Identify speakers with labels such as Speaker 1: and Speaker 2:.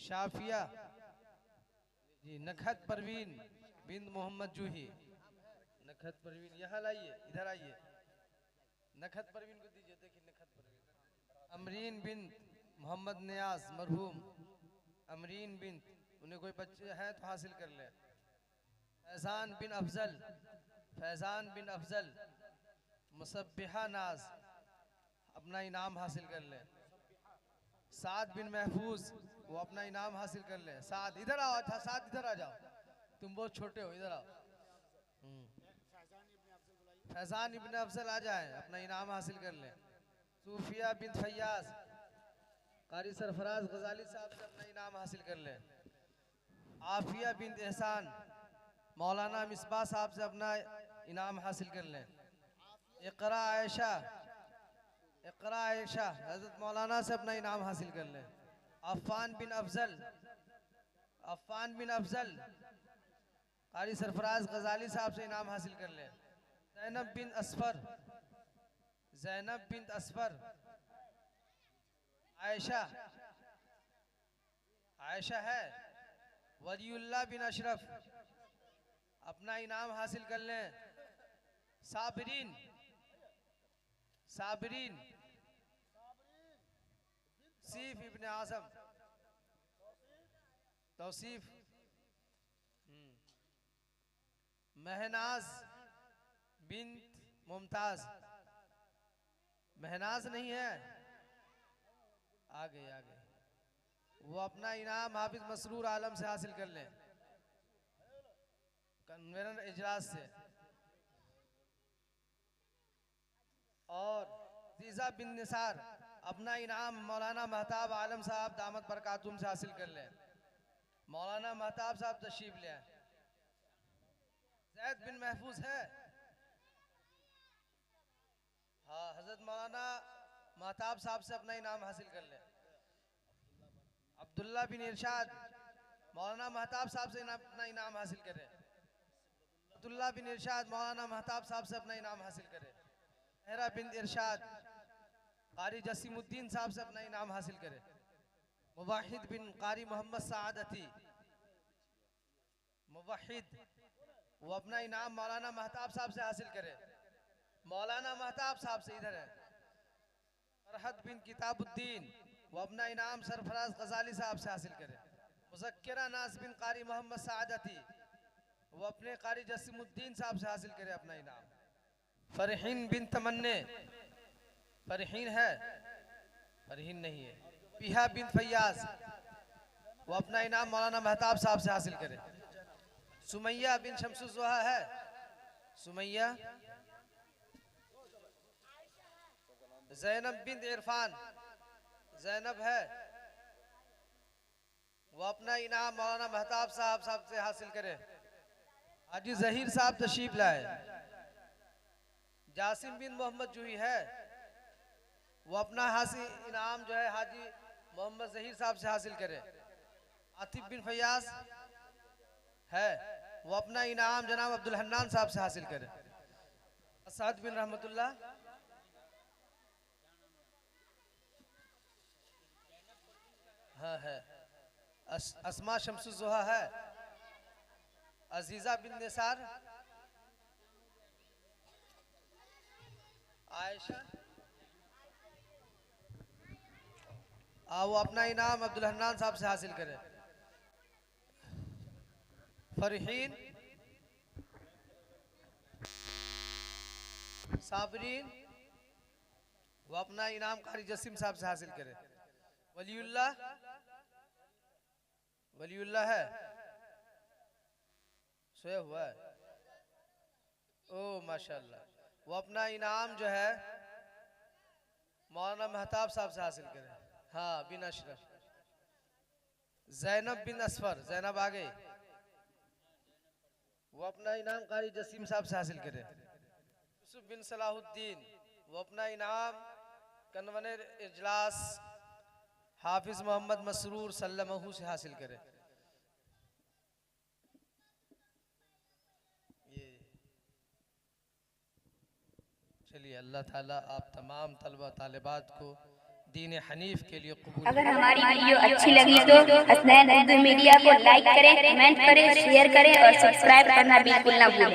Speaker 1: शाफिया जी, नखत परवीन बिन मोहम्मद जूही। नखत परवीन यहाँ लाइए, इधर आइए। नखत परवीन को दीजिए, देखिए नखत परवीन। अमरीन बिन मोहम्मद नियाज मरहूम। अमरीन बिन, उन्हें कोई बच्चे हैं तो हासिल कर ले। फैजान बिन अफजल, फैजान बिन अफजल। मुसब्बिहा नाज, अपना इनाम हासिल कर ले। साद बिन महफूज, वो अपना इनाम हासिल कर ले। साद इधर आओ, अच्छा साद इधर आ जाओ, तुम बहुत छोटे हो, इधर आओ। फैजान इब्न अफजल आ जाए, अपना इनाम हासिल कर ले। सूफिया बिन फैयाज, कारी सरफराज गजाली साहब से अपना इनाम हासिल कर ले। आफिया बिन एहसान, मौलाना मिसबा साहब से अपना इनाम हासिल कर ले। इकरा आयशा, इकरा आयशा हजरत मौलाना से अपना इनाम हासिल कर ले। अफ़ान बिन अफजल, अफ़ान बिन अफजल कारी सरफराज गजाली साहब से इनाम हासिल कर ले। ज़ैनब बिन असफर, ज़ैनब बिन असफर। आयशा, आयशा है। वलीउल्लाह बिन अशरफ, अपना इनाम हासिल कर लें। साबरीन, साबरीन सीफ इब्न आज़म, तौसीफ। महनाज बिन्त मुमताज, महनाज नहीं है, आ गए आ गए। वो अपना इनाम हाफिज मसरूर आलम से हासिल कर लें, कन्वेनर इजलास से। और जीजा बिन निसार, अपना इनाम मौलाना महताब आलम साहब दामत बरकातुम से हासिल कर लें। मौलाना महताब साहब तशरीफ ले आए। जैद बिन महफूज है, हाँ, हजरत मौलाना महताब साहब से अपना इनाम हासिल कर ले। अब्दुल्ला बिन इरशाद, मौलाना महताब साहब से अपना इनाम हासिल करे। अब्दुल्ला बिन इरशाद मौलाना महताब साहब से अपना इनाम हासिल करे। मेहरा बिन इरशाद कारी जसीमुद्दीन साहब से अपना इनाम हासिल करे। मुवाहिद बिन कारी मोहम्मद सादती, मुवाहिद, वो अपना इनाम मौलाना महताब साहब से हासिल करे। मौलाना महताब साहब से इधर है। फरहद बिन किताबुद्दीन, वो अपना इनाम सरफराज गजाली साहब से हासिल करे। मुज़क्किरा नाज बिन कारी मोहम्मद सादती, वो अपने कारी जसीमुद्दीन साहब से हासिल करे अपना इनाम। फरहीन बिन तमन्ने, फरहीन है, फरहीन नहीं है। पिहा बिन फैयाज, वो अपना इनाम मौलाना महताब साहब से हासिल करे। सुमैया बिन शमसुज़्ज़ोहा है, सुमैया। ज़ैनब बिन इरफान, ज़ैनब है, वो अपना इनाम मौलाना महताब साहब से हासिल करे। हाजी ज़हीर साहब तशरीफ लाए। जासिम बिन मोहम्मद जूही है, वो अपना हासिल इनाम जो है हाजी मोहम्मद ज़हीर साहब से हासिल करे। आतिफ बिन फैयाज है, वो अपना इनाम जनाब अब्दुल हन्नान साहब से हासिल करे। असद बिन रहमतुल्लाह, हाँ है। अस्मा शमसुज़्ज़ोहा है। अजीज़ा बिन निसार, आयशा, वो अपना इनाम अब्दुल हन्नान साहब से हासिल करे। फरहीन, साबरीन, वो अपना इनाम कारी जसीम साहब से हासिल करे। वलीउल्लाह, वलीउल्लाह है, सोया हुआ है। ओ माशाल्लाह, वो अपना इनाम जो है मौलाना महताब साहब से हासिल करे। हाँ, बिन अशरफ। ज़ैनब बिन असफर, ज़ैनब आ गई, वो अपना इनाम कारी जसीम साहब से हासिल करे। यूसुफ बिन सलाहुद्दीन, वो अपना इनाम कन्वेनर इजलास हाफिज मोहम्मद मसरूर सल्लमहू से हासिल करे। ये चलिए, अल्लाह ताला आप तमाम तलबा तालिबात को दीन हनीफ के लिए कबूल।
Speaker 2: अगर हमारी वीडियो अच्छी लगी तो हसनैन उर्दू मीडिया को लाइक करें, कमेंट करें, शेयर करें और सब्सक्राइब करना बिल्कुल ना भूलें।